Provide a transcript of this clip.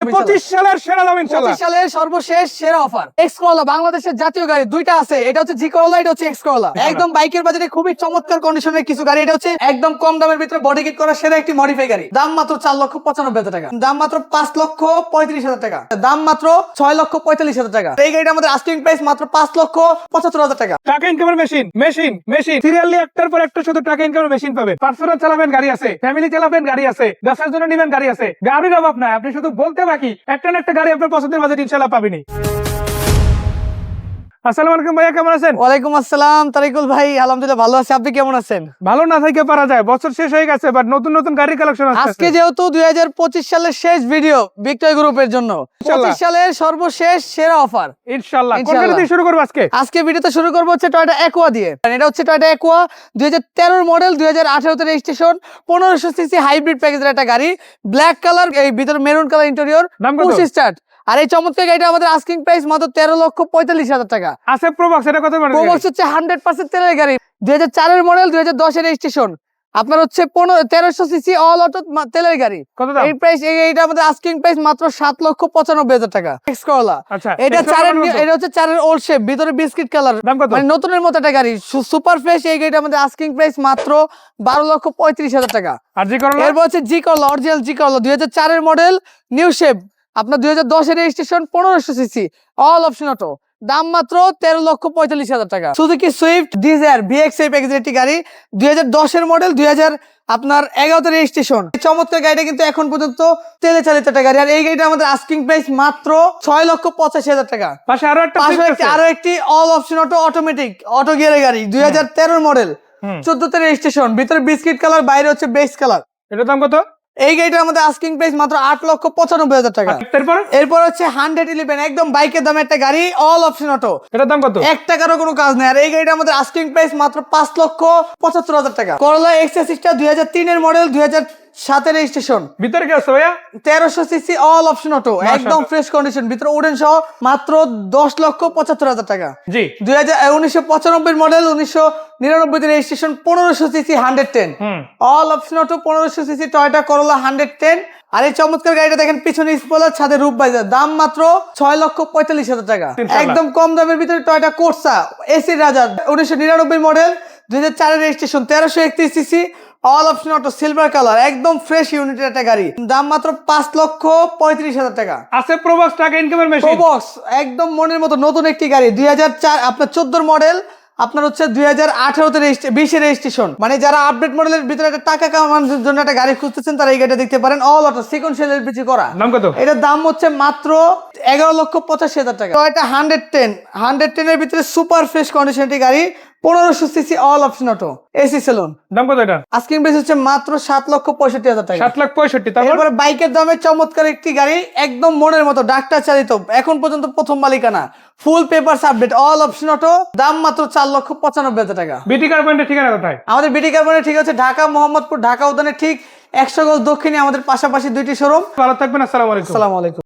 25 সালের সেরা দাম ইনশাআল্লাহ। 25 সালের সর্বশেষ সেরা অফার। এক্স করলা বাংলাদেশের জাতীয় গাড়ি দুইটা আছে, এটা হচ্ছে জি করলা, এটা হচ্ছে এক্স করলা। একদম বাইকের বাজারে খুবই চমৎকার কন্ডিশনের কিছু গাড়ি। এটা হচ্ছে একদম কম দামের ভিতরে বডি কিট করা সেরা একটি মডিফাই গাড়ি। দাম মাত্র 4,95,000 টাকা, দাম মাত্র 5,35,000 টাকা, দাম মাত্র 6,45,000 টাকা। এই গাড়িটা আমাদের আস্কিং প্রাইস মাত্র 5,75,000 টাকা। টাকা ইনকামের মেশিন সিরিয়ালি একটার পর একটা শুধু টাকা ইনকামের মেশিন পাবেন। পার্সোনাল চালাবেন গাড়ি আছে, ফ্যামিলি চালাবেন গাড়ি আছে, ব্যবসার জন্য নেবেন গাড়ি আছে। গাড়ির অভাব নাই, আপনি শুধু বলতে বাকি একটা না একটা গাড়ি আপনার পছন্দের বাজেট ইনশাআল্লাহ পাবেনই। আসসালামু আলাইকুম ভাইয়া, কেমন আছেন? ওয়ালাইকুম আসসালাম তারিকুল ভাই, আলহামদুলিল্লাহ ভালো আছি, আপনি কেমন আছেন? ভালো না থেকে পারা যায়, বছর শেষ হয়ে গেছে, বাট নতুন নতুন গাড়ির কালেকশন আজকে যেহেতু 2025 সালের শেষ ভিডিও বিক্রয় গ্রুপের জন্য, 25 সালের সর্বশেষ সেরা অফার ইনশাআল্লাহ। কোন গাড়ি দিয়ে শুরু করব আজকে? আজকে ভিডিওতে শুরু করব হচ্ছে টয়োটা অ্যাকোয়া দিয়ে। এটা হচ্ছে টয়োটা অ্যাকোয়া 2013 মডেল, 2018 তে রেজিস্ট্রেশন, 1500 সিসি হাইব্রিড প্যাকেজের একটা গাড়ি, ব্ল্যাক কালার, এই ভিতরে maroon colour interior, push start. আর এই চমৎকার গাড়িটা আমাদের আস্কিং প্রাইস মাত্র 13,45,000 টাকা। আছে প্রোবক্স, এটা কত মানে? প্রোবক্স হচ্ছে 100% তেলের গাড়ি, 2004 এর মডেল, 2010 এর রেজিস্ট্রেশন, আপনার হচ্ছে 1300 সিসি অল অটো তেলের গাড়ি। কত দাম? এই প্রাইস, এইটা আমাদের আস্কিং প্রাইস মাত্র 7,95,000 টাকা। এক্স করলা, আচ্ছা, এটা এটা হচ্ছে 4 এর ওল্ড শেপ, ভিতরে বিস্কিট কালার, মানে নতুনের মতো একটা গাড়ি, সুপার ফ্রেশ। এই গাড়িটা আমাদের আস্কিং প্রাইস মাত্র 12,35,000 টাকা। আর জি করলা? এরপর হচ্ছে জি করলা, অরিজিনাল জি করলা, 2004 এর মডেল, নিউ শেপ, আপনার 2010 এর registration, 1500 CC all option auto, দাম মাত্র 13,45,000 টাকা। সুজুকি সুইফট ডিজায়ার ভিএক্স এই প্যাকেজের একটি গাড়ি, 2010 এর মডেল, 2011 রেজিস্ট্রেশন। চমৎকার গাড়িটা কিন্তু এখন পর্যন্ত তেলে চালিত একটা গাড়ি। আর এই গাড়িটা আমাদের আস্কিং প্রাইস মাত্র 6,85,000 টাকা। পাশে আরো একটি all option auto automatic auto গিয়ারের গাড়ি, 2013 মডেল, 14 তে রেজিস্ট্রেশন, ভিতরে বিস্কিট কালার, বাইরে হচ্ছে বেস কালার। এটার দাম কত? এই গাড়িটার আমাদের আস্কিং প্রাইস মাত্র 8,95,000 টাকা। এরপর হচ্ছে 111 একদম বাইকের দামে একটা গাড়ি, অল অপশন অটো, এটার দাম কত? 1 টাকারও কোনো কাজ নেই। আর এই গাড়িটা আমাদের আস্কিং প্রাইস মাত্র 5,75,000 টাকা। করলা এক্সএসটা 2003 এর মডেল, 2007 এর রেজিস্ট্রেশন, ভিতরে কি আছে ভাইয়া? 1300 সিসি অল অপশন অটো, একদম ফ্রেশ কন্ডিশন, ভিতরে উডেন সহ, মাত্র 10,75,000 টাকা। জি, 1995 মডেল, 1999 তে registration, 1500 CC 110 all option auto, 1500 CC Toyota করলা 110। আর এই চমৎকার গাড়িটা দেখেন, পিছনে স্পয়লার, ছাদে রূপ বাইজার, দাম মাত্র 6,45,000 টাকা। একদম কম দামের ভিতরে টয়োটা কোর্সা এসি রাজা, 1999 মডেল, 2004 এর registration, 1331 CC all option auto, silver colour, একদম ফ্রেশ ইউনিটের একটা গাড়ি, দাম মাত্র 5,35,000 টাকা। আছে প্রোবক্স টাকা ইনকামের মেশিন। প্রোবক্স একদম মনের মতো নতুন একটি গাড়ি, 2004 আপনার 14 মডেল, আপনার হচ্ছে 2018 তে 20 এর রেজিস্ট্রেশন। মানে যারা আপডেট মডেলের ভিতরে একটা টাকা কামানোর জন্য একটা গাড়ি খুঁজতেছেন, তারা এই গাড়িটা দেখতে পারেন। অল অটো সিকোয়েন্সিয়াল এলপিজি করা। দাম কত? এটার দাম হচ্ছে মাত্র 11,85,000 টাকা। এটা 110 এর ভিতরে সুপার ফ্রেশ কন্ডিশন একটি গাড়ি, 1500 CC all option auto, AC salon, দাম কত এটা? আস্কিং প্রাইস হচ্ছে মাত্র 7,65,000 টাকা। 7,65,000। তারপরে বাইকের দামে চমৎকার একটি গাড়ি, একদম মনের মতো, ডাক্তার চালিত, এখন পর্যন্ত প্রথম মালিকানা, ফুল papers update, all option auto, দাম মাত্র 4,95,000 টাকা। বিটি কার্বনের ঠিকানা কোথায়? আমাদের বিটি কার্বনের ঠিক আছে ঢাকা মোহাম্মদপুর, ঢাকা উদ্যানের ঠিক 100 গজ দক্ষিণে আমাদের পাশাপাশি দুইটি শোরুম। ভালো থাকবেন, আসসালামু আলাইকুম। আসসালামু আলাইকুম।